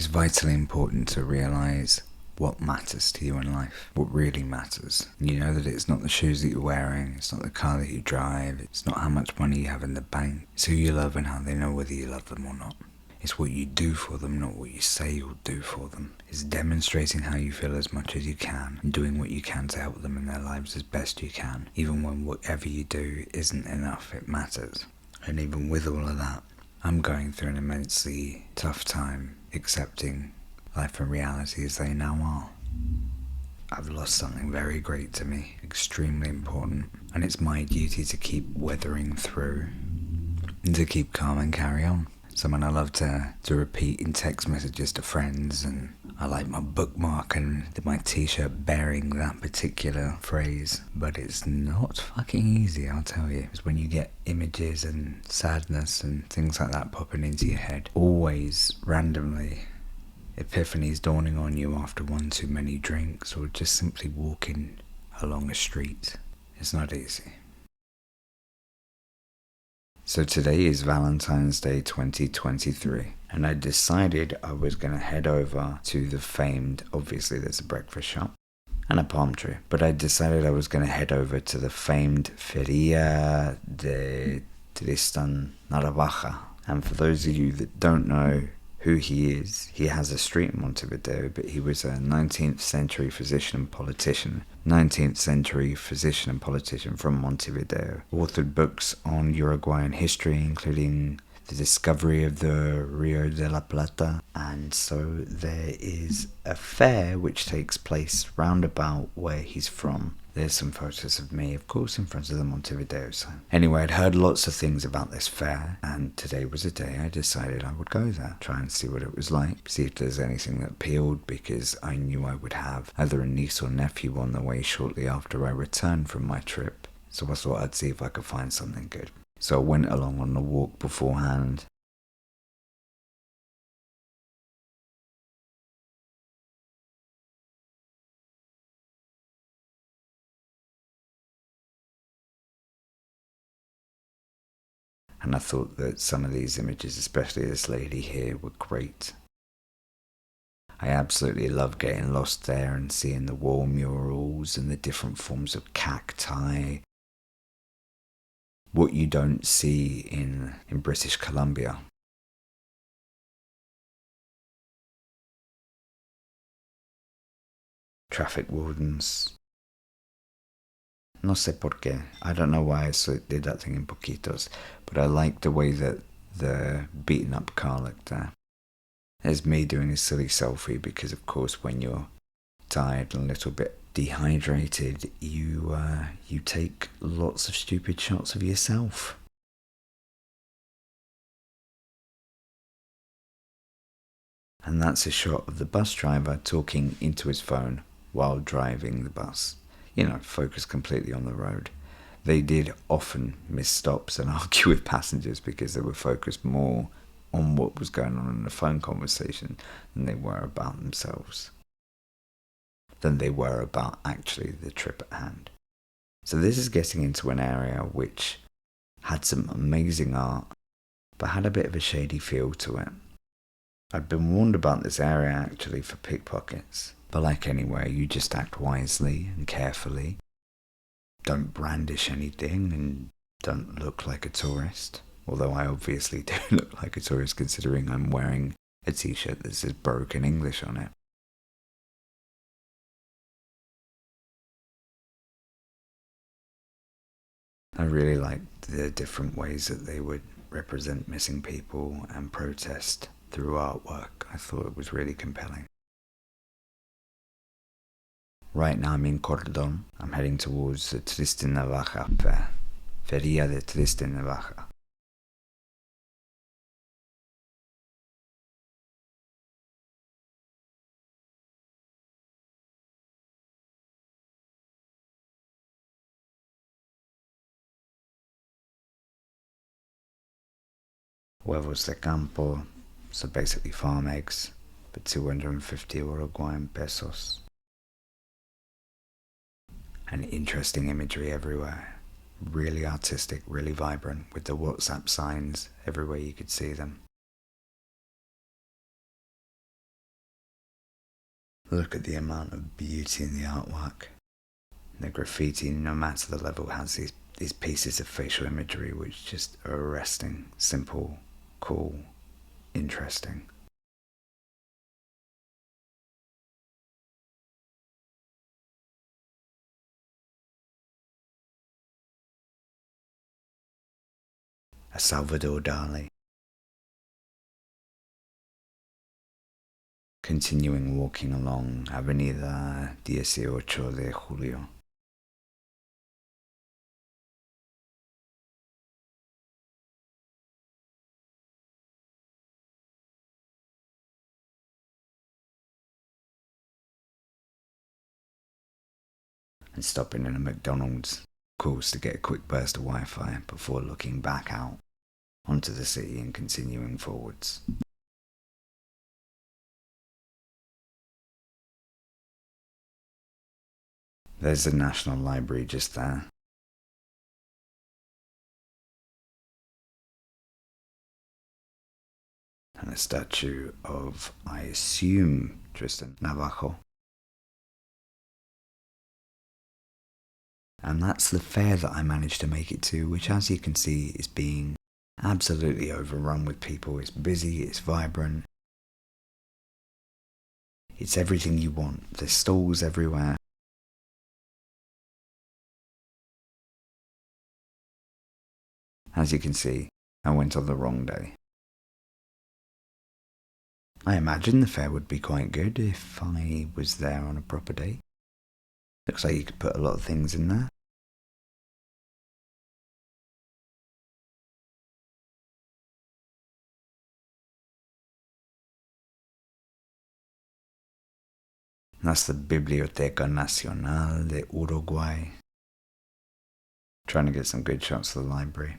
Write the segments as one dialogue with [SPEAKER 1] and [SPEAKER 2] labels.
[SPEAKER 1] It's vitally important to realise what matters to you in life, what really matters. You know that it's not the shoes that you're wearing, it's not the car that you drive, it's not how much money you have in the bank. It's who you love and how they know whether you love them or not. It's what you do for them, not what you say you'll do for them. It's demonstrating how you feel as much as you can and doing what you can to help them in their lives as best you can. Even when whatever you do isn't enough, it matters. And even with all of that, I'm going through an immensely tough time accepting life and reality as they now are. I've lost something very great to me, extremely important, and it's my duty to keep weathering through and to keep calm and carry on. Someone I love to repeat in text messages to friends, and I like my bookmark and my t-shirt bearing that particular phrase. But it's not fucking easy, I'll tell you. It's when you get images and sadness and things like that popping into your head. Always, randomly, epiphanies dawning on you after one too many drinks or just simply walking along a street. It's not easy. So today is Valentine's Day 2023, and I decided I was going to head over to the famed, obviously there's a breakfast shop and a palm tree, but I decided I was going to head over to the famed Feria de Tristan Narvaja. And for those of you that don't know who he is, he has a street in Montevideo, but he was a 19th century physician and politician from Montevideo. Authored books on Uruguayan history, including the discovery of the Rio de la Plata. And so there is a fair which takes place roundabout where he's from. There's some photos of me, of course, in front of the Montevideo sign. Anyway, I'd heard lots of things about this fair, and today was a day I decided I would go there, try and see what it was like, see if there's anything that appealed, because I knew I would have either a niece or nephew on the way shortly after I returned from my trip. So I thought I'd see if I could find something good. So I went along on the walk beforehand. And I thought that some of these images, especially this lady here, were great. I absolutely love getting lost there and seeing the wall murals and the different forms of cacti. What you don't see in British Columbia. Traffic wardens. No sé por qué. I don't know why I did that thing in Poquitos, but I like the way that the beaten up car looked there. There's me doing a silly selfie because, of course, when you're tired and a little bit dehydrated, you take lots of stupid shots of yourself. And that's a shot of the bus driver talking into his phone while driving the bus. You know, focus completely on the road. They did often miss stops and argue with passengers because they were focused more on what was going on in the phone conversation than they were about themselves, than they were about actually the trip at hand. So this is getting into an area which had some amazing art, but had a bit of a shady feel to it. I'd been warned about this area actually for pickpockets, but like anywhere, you just act wisely and carefully. Don't brandish anything and don't look like a tourist. Although I obviously do look like a tourist considering I'm wearing a t-shirt that says broken English on it. I really liked the different ways that they would represent missing people and protest through artwork. I thought it was really compelling. Right now I'm in Cordón. I'm heading towards the Tristan Narvaja fair. Feria de Tristan Narvaja. Huevos de campo, so basically farm eggs, for 250 Uruguayan pesos. And interesting imagery everywhere. Really artistic, really vibrant, with the WhatsApp signs everywhere you could see them. Look at the amount of beauty in the artwork. The graffiti, no matter the level, has these pieces of facial imagery which just are arresting, simple, cool, interesting. A Salvador Dali. Continuing walking along Avenida 18 de Julio. And stopping in a McDonald's, of course, to get a quick burst of Wi-Fi before looking back out onto the city and continuing forwards. There's the National Library just there. And a statue of, I assume, Tristan Navajo. And that's the fair that I managed to make it to, which, as you can see, is being absolutely overrun with people. It's busy, it's vibrant. It's everything you want. There's stalls everywhere. As you can see, I went on the wrong day. I imagine the fair would be quite good if I was there on a proper day. Looks like you could put a lot of things in there. That's the Biblioteca Nacional de Uruguay. Trying to get some good shots of the library.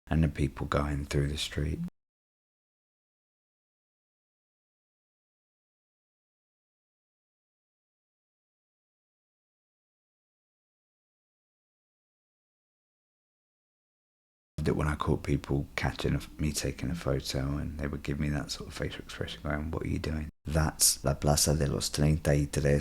[SPEAKER 1] And the people going through the street. That when I caught people catching me taking a photo and they would give me that sort of facial expression going, what are you doing? That's la Plaza de los 33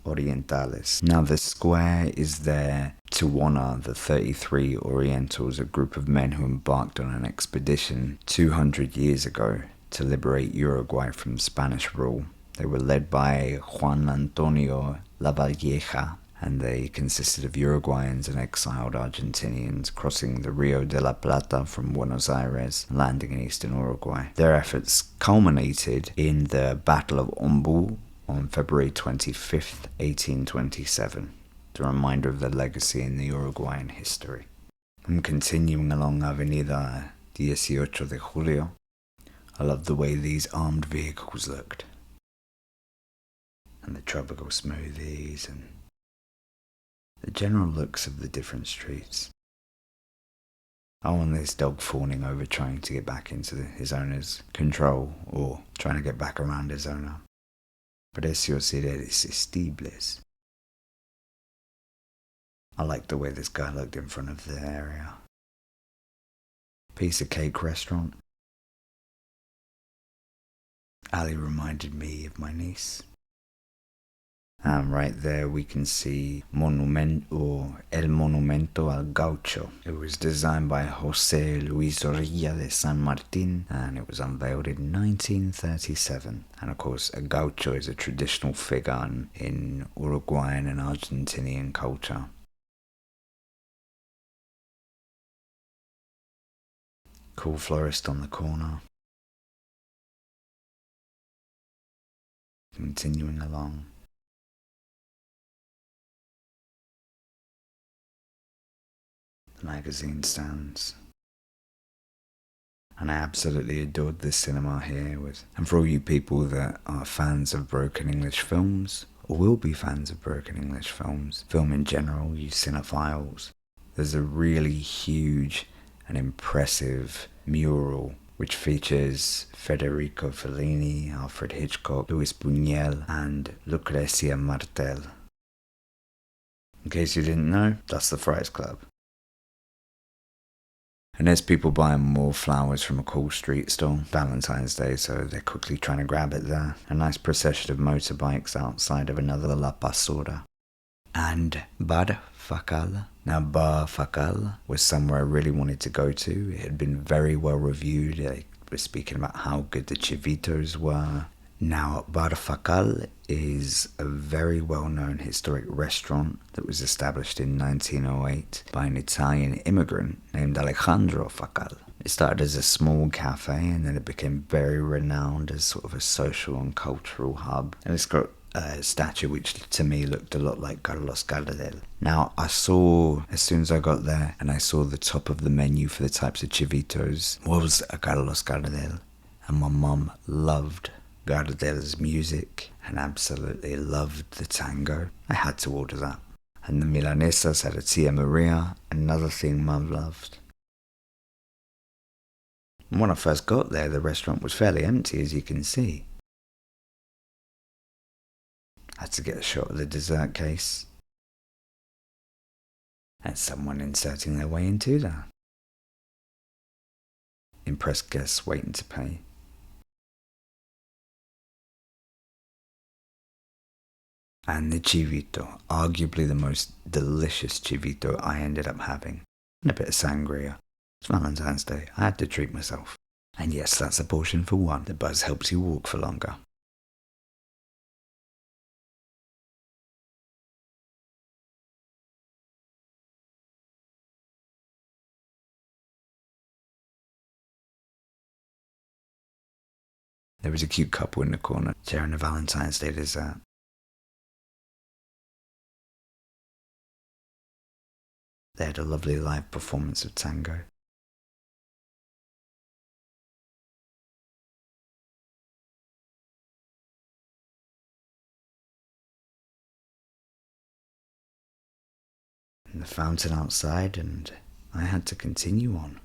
[SPEAKER 1] Orientales. Now the square is there to honour the 33 Orientals, a group of men who embarked on an expedition 200 years ago to liberate Uruguay from Spanish rule. They were led by Juan Antonio Lavalleja, and they consisted of Uruguayans and exiled Argentinians crossing the Rio de la Plata from Buenos Aires, landing in eastern Uruguay. Their efforts culminated in the Battle of Ombú on February 25th, 1827, a reminder of their legacy in the Uruguayan history. I'm continuing along Avenida 18 de Julio. I love the way these armed vehicles looked, and the tropical smoothies and the general looks of the different streets. Oh, and this dog fawning over trying to get back into his owner's control, or trying to get back around his owner. Precios ser irresistibles. I like the way this guy looked in front of the area. Piece of cake restaurant. Ali reminded me of my niece. And right there we can see El Monumento al Gaucho. It was designed by José Luis Orilla de San Martín, and it was unveiled in 1937. And of course, a gaucho is a traditional figure in Uruguayan and Argentinian culture. Cool florist on the corner. Continuing along. Magazine stands. And I absolutely adored this cinema here. And for all you people that are fans of broken English films, or will be fans of broken English films, film in general, you cinephiles, there's a really huge and impressive mural which features Federico Fellini, Alfred Hitchcock, Luis Buñuel and Lucrecia Martel. In case you didn't know, that's the Friars Club. And there's people buying more flowers from a cool street stall. Valentine's Day, so they're quickly trying to grab it there. A nice procession of motorbikes outside of another La Pasora. And Bar Facal. Now, Bar Facal was somewhere I really wanted to go to. It had been very well reviewed. They were speaking about how good the chivitos were. Now, Bar Facal is a very well-known historic restaurant that was established in 1908 by an Italian immigrant named Alejandro Facal. It started as a small cafe and then it became very renowned as sort of a social and cultural hub. And it's got a statue which to me looked a lot like Carlos Gardel. Now, I saw, as soon as I got there and I saw the top of the menu for the types of chivitos was a Carlos Gardel. And my mum loved Gardel's music and absolutely loved the tango. I had to order that. And the milanesas had a Tia Maria, another thing Mum loved. And when I first got there, the restaurant was fairly empty, as you can see. I had to get a shot of the dessert case. And someone inserting their way into that. Impressed guests waiting to pay. And the chivito, arguably the most delicious chivito I ended up having. And a bit of sangria. It's Valentine's Day, I had to treat myself. And yes, that's a portion for one. The buzz helps you walk for longer. There was a cute couple in the corner sharing a Valentine's Day dessert. They had a lovely live performance of tango. And the fountain outside, and I had to continue on.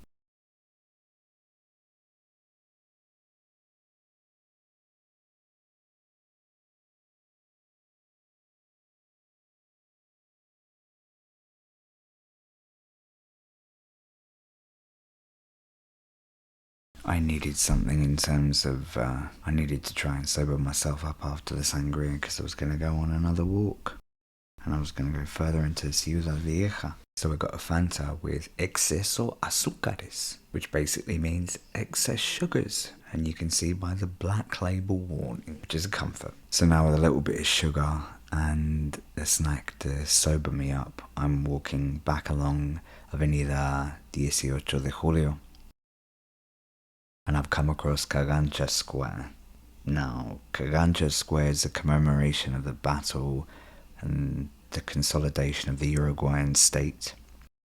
[SPEAKER 1] I needed something in terms of, I needed to try and sober myself up after the sangria because I was going to go on another walk. And I was going to go further into Ciudad Vieja. So I got a Fanta with exceso azúcares, which basically means excess sugars. And you can see by the black label warning, which is a comfort. So now with a little bit of sugar and a snack to sober me up, I'm walking back along Avenida 18 de Julio. And I've come across Cagancha Square. Now, Cagancha Square is a commemoration of the battle and the consolidation of the Uruguayan state.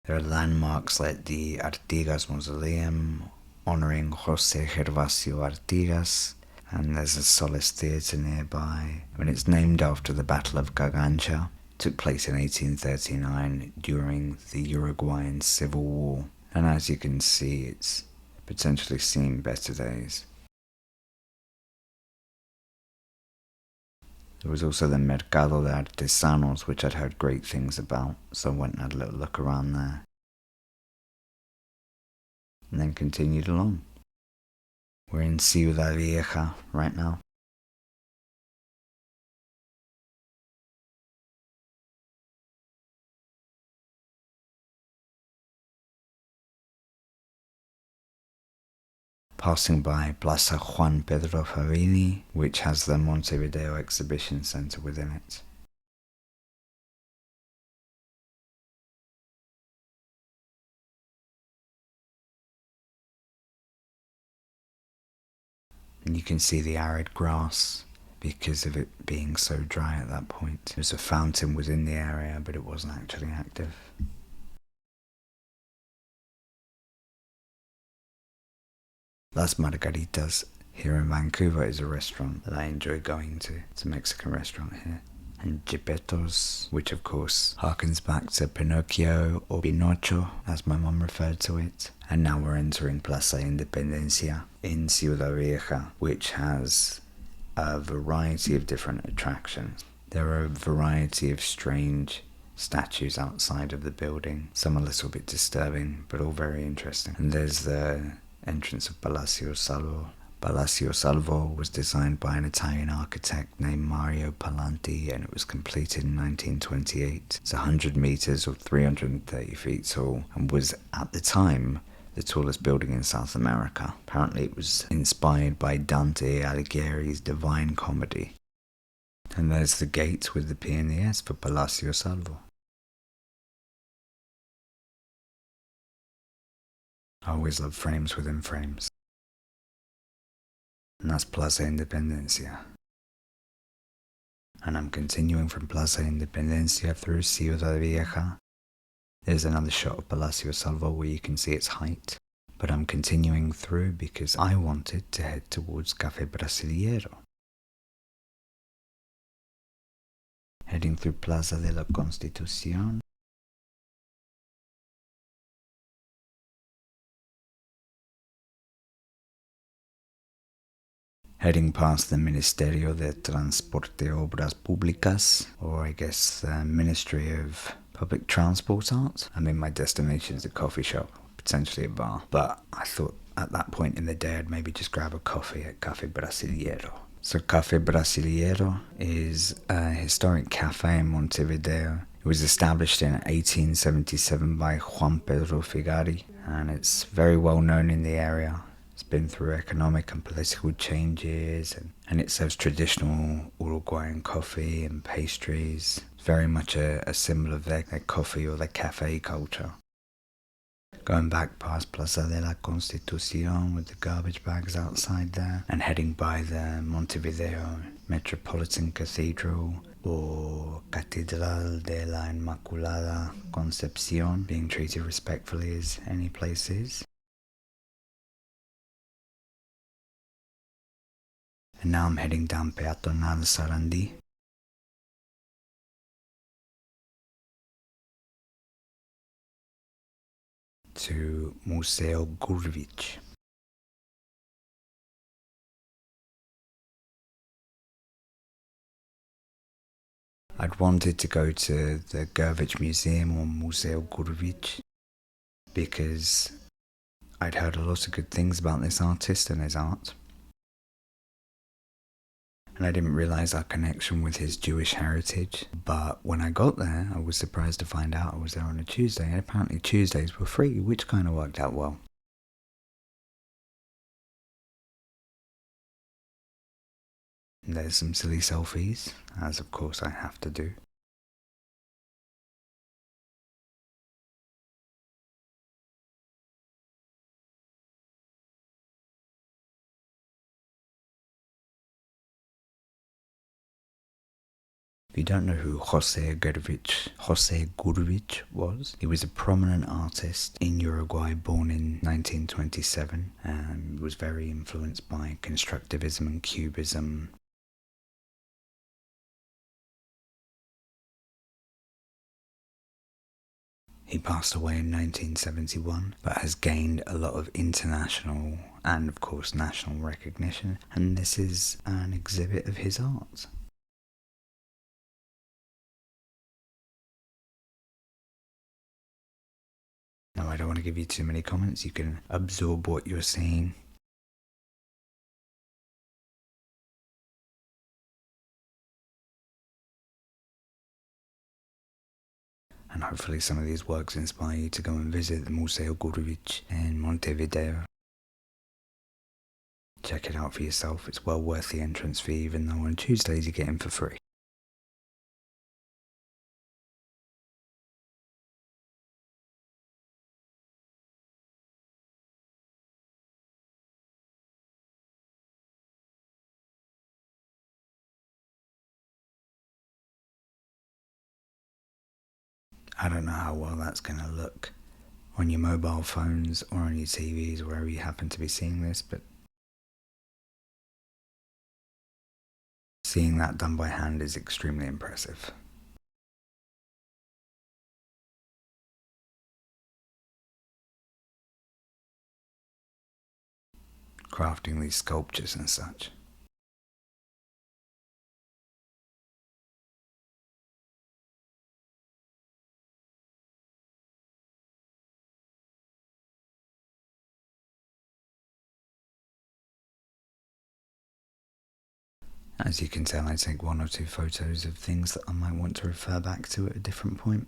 [SPEAKER 1] There are landmarks like the Artigas Mausoleum, honouring José Gervasio Artigas, and there's a Solace Theatre nearby. I mean, it's named after the Battle of Cagancha. It took place in 1839 during the Uruguayan Civil War. And as you can see, it's potentially seen better days. There was also the Mercado de Artesanos, which I'd heard great things about, so I went and had a little look around there. And then continued along. We're in Ciudad Vieja right now. Passing by Plaza Juan Pedro Fabini, which has the Montevideo exhibition centre within it. And you can see the arid grass because of it being so dry at that point. There's a fountain within the area, but it wasn't actually active. Las Margaritas here in Vancouver is a restaurant that I enjoy going to. It's a Mexican restaurant here. And Geppetto's, which of course harkens back to Pinocchio or Pinocho, as my mum referred to it. And now we're entering Plaza Independencia in Ciudad Vieja, which has a variety of different attractions. There are a variety of strange statues outside of the building. Some a little bit disturbing, but all very interesting. And there's the entrance of Palacio Salvo. Palacio Salvo was designed by an Italian architect named Mario Palanti, and it was completed in 1928. It's 100 meters or 330 feet tall, and was at the time the tallest building in South America. Apparently it was inspired by Dante Alighieri's Divine Comedy. And there's the gate with the P and the S for Palacio Salvo. I always love frames within frames. And that's Plaza Independencia. And I'm continuing from Plaza Independencia through Ciudad Vieja. There's another shot of Palacio Salvo where you can see its height. But I'm continuing through because I wanted to head towards Café Brasilero. Heading through Plaza de la Constitución. Heading past the Ministerio de Transporte Obras Públicas, or I guess the Ministry of Public Transport Art. I mean, my destination is a coffee shop, potentially a bar, but I thought at that point in the day I'd maybe just grab a coffee at Café Brasilero. So Café Brasilero is a historic cafe in Montevideo. It was established in 1877 by Juan Pedro Figari, and it's very well known in the area. It's been through economic and political changes, and it serves traditional Uruguayan coffee and pastries. It's very much a symbol of their coffee or their cafe culture. Going back past Plaza de la Constitución with the garbage bags outside there, and heading by the Montevideo Metropolitan Cathedral, or Catedral de la Inmaculada Concepción, being treated respectfully as any place is. And now I'm heading down Peatonal Sarandí. To Museo Gurvich. I'd wanted to go to the Gurvich Museum or Museo Gurvich because I'd heard a lot of good things about this artist and his art. And I didn't realize our connection with his Jewish heritage. But when I got there, I was surprised to find out I was there on a Tuesday, and apparently Tuesdays were free, which kind of worked out well. And there's some silly selfies, as of course I have to do. If you don't know who Jose Gurvich was, he was a prominent artist in Uruguay, born in 1927, and was very influenced by constructivism and cubism. He passed away in 1971, but has gained a lot of international and, of course, national recognition, and this is an exhibit of his art. Now, I don't want to give you too many comments. You can absorb what you're seeing. And hopefully some of these works inspire you to go and visit the Museo Gurvich in Montevideo. Check it out for yourself. It's well worth the entrance fee, even though on Tuesdays you get in for free. I don't know how well that's going to look on your mobile phones or on your TVs, wherever you happen to be seeing this, but seeing that done by hand is extremely impressive. Crafting these sculptures and such. As you can tell, I take 1 or 2 photos of things that I might want to refer back to at a different point.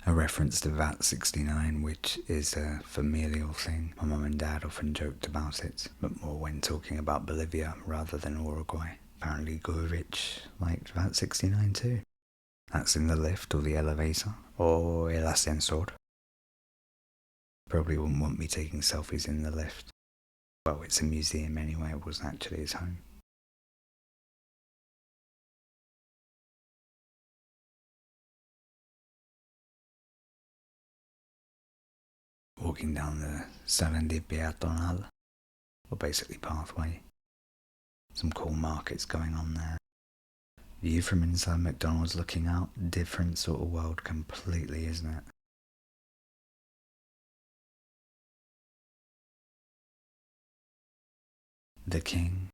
[SPEAKER 1] A reference to VAT 69, which is a familial thing. My mum and dad often joked about it, but more when talking about Bolivia rather than Uruguay. Apparently Gurvich liked VAT 69 too. That's in the lift or the elevator, or el ascensor. Probably wouldn't want me taking selfies in the lift. Well, it's a museum anyway, it wasn't actually his home. Walking down the Sarandí Peatonal, or basically pathway. Some cool markets going on there. View from inside McDonald's looking out, different sort of world completely, isn't it? The King.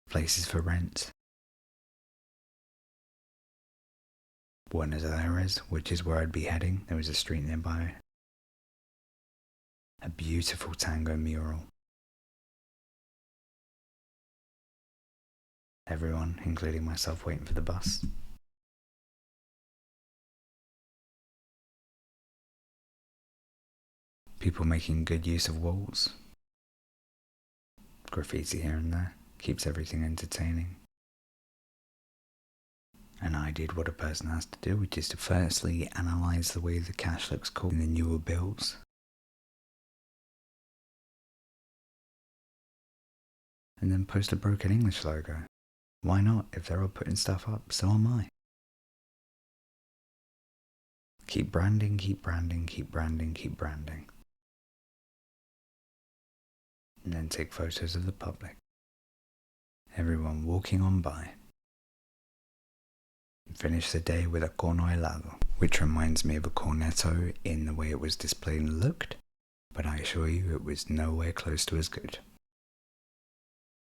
[SPEAKER 1] Places for rent. Buenos Aires, which is where I'd be heading. There was a street nearby. A beautiful tango mural. Everyone, including myself, waiting for the bus. People making good use of walls. Graffiti here and there. Keeps everything entertaining. And I did what a person has to do, which is to firstly analyse the way the cash looks cool in the newer bills. And then post a broken English logo. Why not? If they're all putting stuff up, so am I. Keep branding, keep branding, keep branding, keep branding. And then take photos of the public. Everyone walking on by. Finish the day with a corno helado, which reminds me of a cornetto in the way it was displayed and looked, but I assure you it was nowhere close to as good.